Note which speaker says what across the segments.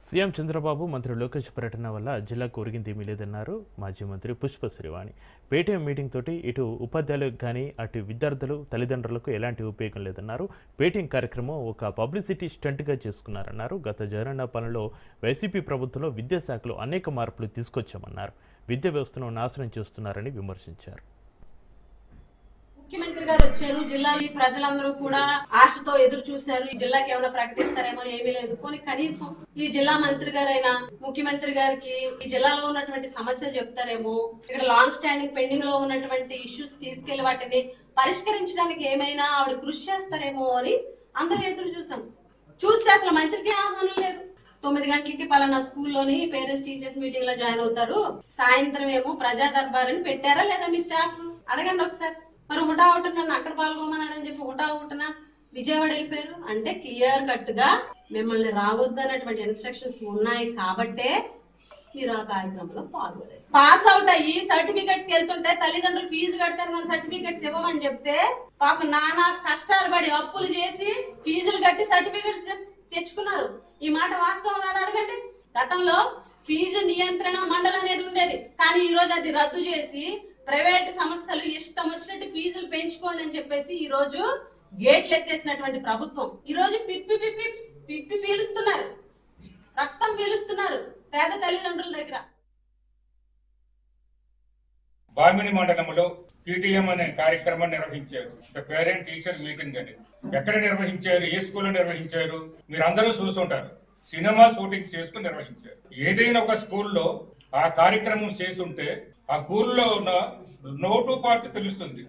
Speaker 1: CM Chandrababu మంత్రి లోకేష్ పర్యటన వల్ల జిల్లాకు ఒరిగిందేమీ లేదన్నారు మాజీ మంత్రి పుష్ప శ్రీవాణి. పేటీఎం మీటింగ్ తోటి ఇటు ఉపాధ్యాయులకు కానీ అటు విద్యార్థులు తల్లిదండ్రులకు ఎలాంటి ఉపయోగం లేదన్నారు. పేటీఎం కార్యక్రమం ఒక పబ్లిసిటీ స్టంట్గా చేసుకున్నారన్నారు. గత జగనన్న పాలనలో వైసీపీ ప్రభుత్వంలో విద్యాశాఖలో అనేక మార్పులు తీసుకొచ్చామన్నారు. విద్యా వ్యవస్థను నాశనం చేస్తున్నారని విమర్శించారు.
Speaker 2: ముఖ్యమంత్రి గారు వచ్చారు, జిల్లాలో ప్రజలందరూ కూడా ఆశతో ఎదురు చూశారు. ఈ జిల్లాకి ఏమైనా ప్రకటిస్తారేమో, ఏమీ లేదు. కొన్ని కనీసం ఈ జిల్లా మంత్రి గారైనా ముఖ్యమంత్రి గారికి ఈ జిల్లాలో ఉన్నటువంటి సమస్యలు చెప్తారేమో, ఇక్కడ లాంగ్ స్టాండింగ్ పెండింగ్ లో ఉన్నటువంటి ఇష్యూస్ తీసుకెళ్లి వాటిని పరిష్కరించడానికి ఏమైనా ఆవిడ కృషి చేస్తారేమో అని అందరూ ఎదురు చూస్తే అసలు మంత్రికి ఆహ్వానం లేదు. 9 గంటలకి పలానా స్కూల్లోని పేరెంట్స్ టీచర్స్ మీటింగ్ లో జాయిన్ అవుతారు, సాయంత్రం ఏమో ప్రజా దర్బార్ అని పెట్టారా లేదా మీ స్టాఫ్? అడగండి ఒకసారి. మరి హుటాహుట నన్ను అక్కడ పాల్గొమన్నారని చెప్పి హుటాహుటన విజయవాడ వెళ్ళిపోయారు అంటే క్లియర్ కట్ గా మిమ్మల్ని రావద్దు అన్నటువంటి ఇన్స్ట్రక్షన్స్ ఉన్నాయి కాబట్టే మీరు ఆ కార్యక్రమంలో పాల్గొలేదు. పాస్ అవుట్ అయ్యి సర్టిఫికెట్స్ వెళ్తుంటే తల్లిదండ్రులు ఫీజు కడతారు కానీ సర్టిఫికెట్స్ ఇవ్వమని చెప్తే పాప నానా కష్టాలు పడి అప్పులు చేసి ఫీజులు కట్టి సర్టిఫికెట్స్ తెచ్చుకున్నారు. ఈ మాట వాస్తవం కాదు, అడగండి. గతంలో ఫీజు నియంత్రణ మండలి అనేది ఉండేది, కానీ ఈ రోజు అది రద్దు చేసి ప్రైవేట్ సంస్థలు ఇష్టం వచ్చినట్టు ఫీజులు పెంచుకోండి అని చెప్పేసి ఈ రోజు గేట్లు ఎత్తేసినటువంటి ప్రభుత్వం ఈ రోజు పిప్పి పీలుస్తున్నారు, రక్తం పీలుస్తున్నారు పేద తల్లిదండ్రుల దగ్గర.
Speaker 3: బామిని మండలంలో పీటీఎం అనే కార్యక్రమం నిర్వహించారు. పేరెంట్ టీచర్ మీటింగ్ అని ఎక్కడ నిర్వహించారు, ఏ స్కూల్లో నిర్వహించారు మీరు అందరూ చూసుంటారు. సినిమా షూటింగ్ చేసుకుని నిర్వహించారు. ఏదైనా ఒక స్కూల్లో ఆ కార్యక్రమం చేసుంటే ఆ స్కూల్లో ఉన్న నోటు పార్టీ తెలుస్తుంది.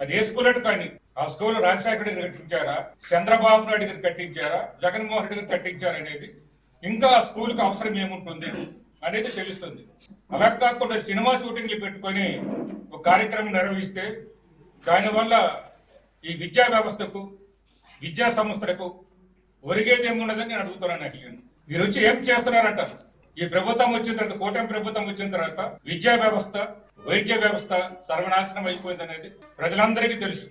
Speaker 3: అది ఏ స్కూల్ అంటే కానీ ఆ స్కూల్ రాజశేఖర రెడ్డి కట్టించారా, చంద్రబాబు నాయుడు గారు కట్టించారా, జగన్మోహన్ రెడ్డి గారు కట్టించారా అనేది, ఇంకా ఆ స్కూల్ కి అవసరం ఏముంటుంది అనేది తెలుస్తుంది. అలా కాకుండా సినిమా షూటింగ్లు పెట్టుకొని ఒక కార్యక్రమం నిర్వహిస్తే దానివల్ల ఈ విద్యా వ్యవస్థకు విద్యా సంస్థలకు ఒరిగేది ఏమున్నదని నేను అడుగుతున్నాను. అఖిలను మీరు వచ్చి ఏం చేస్తున్నారంటారు? ఈ ప్రభుత్వం వచ్చిన తర్వాత, కూటమి ప్రభుత్వం వచ్చిన తర్వాత విద్యా వ్యవస్థ వైద్య వ్యవస్థ సర్వనాశనం అయిపోయింది అనేది ప్రజలందరికీ తెలుసు.